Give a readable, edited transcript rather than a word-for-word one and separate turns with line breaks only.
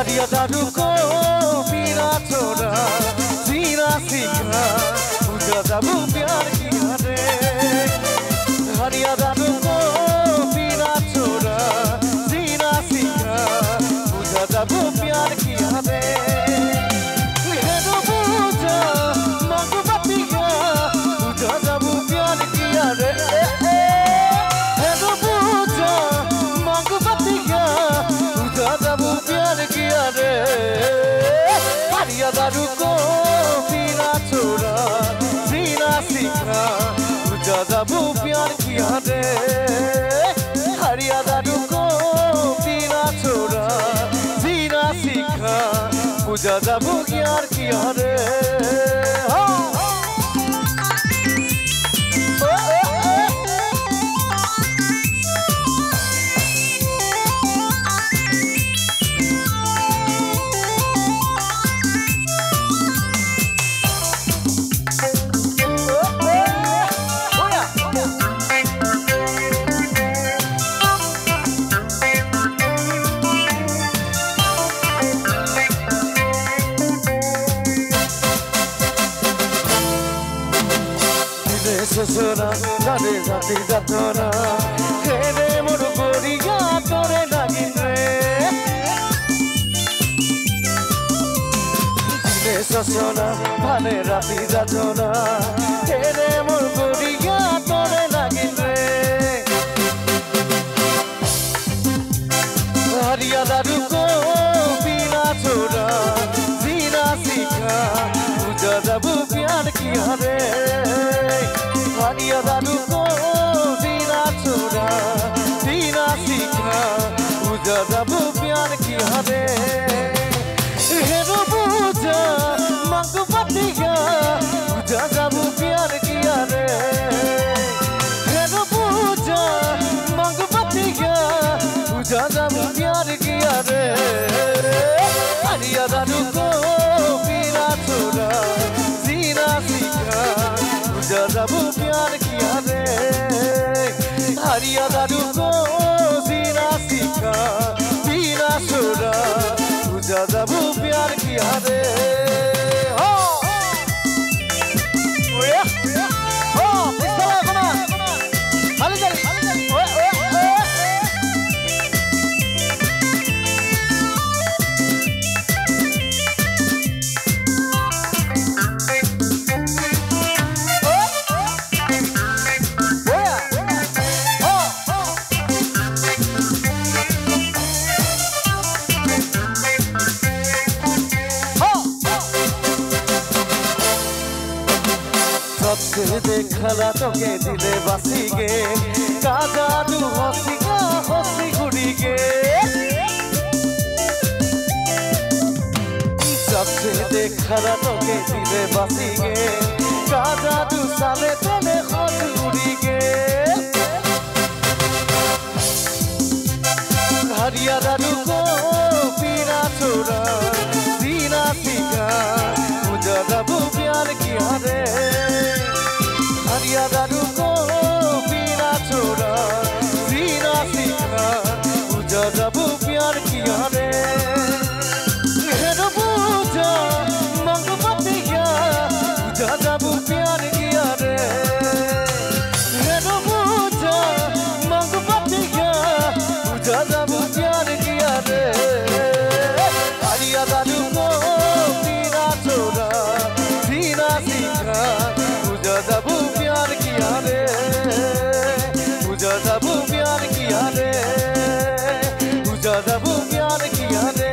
हरिया दारू को पीना छोड़ा जीना सीखा पूजा जब प्यार किया रे हरिया दारू को पीना छोड़ा जीना सीखा पूजा जब प्यार किया रे पूजा मांगू बतिया पूजा जब प्यार किया रे पूजा मांगू बतिया पूजा जब प्यार किया रे हरिया दारू को पीना छोड़ा जीना सीखा पूजा जब प्यार किया रे हरिया दारू को पीना छोड़ा जीना सीखा पूजा जब प्यार किया रे सोना जाने जाती जातना खेले मोर गोरिया तोरे नागिन रे दिने सोना भाने राती जातना खेले मोर गोरिया तोरे नागिन रे हरिया दारू को पीना छोड़ा जीना सीखा पूजा जब प्यार किया रे हरिया दारू को जीना छोड़ा जीना सीखा पूजा जब प्यार किया रे हेरो पूजा मांगू बतिया पूजा जब प्यार किया रे हेरो पूजा मांगू बतिया पूजा जब प्यार किया रे हरिया दारू को पीना छोड़ा जीना सीखा पूजा जब प्यार किया रे हरिया दारू को जीना सीखा पीना छोड़ा पूजा जब प्यार किया रे देखला तोके दिले बासी गे का जादू हसी का हसी गुड़ी गे सबसे देखला तोके दिले बासी गे का जादू साले तेने हसी गुड़ी गे हरिया दारू को पीना छोड़ा जीना सीखा पूजा जब प्यार किया रे हरिया दारू को पीना छोड़ा जीना सीखा पूजा जब प्यार किया रे हेरो पूजा मांगू बतिया पूजा जब प्यार किया रे हेरो पूजा मांगू बतिया पूजा जब प्यार किया रे हरिया दारू को पीना छोड़ा जीना सीखा पूजा जब प्यार किया रे पूजा जब प्यार किया रे पूजा जब प्यार किया रे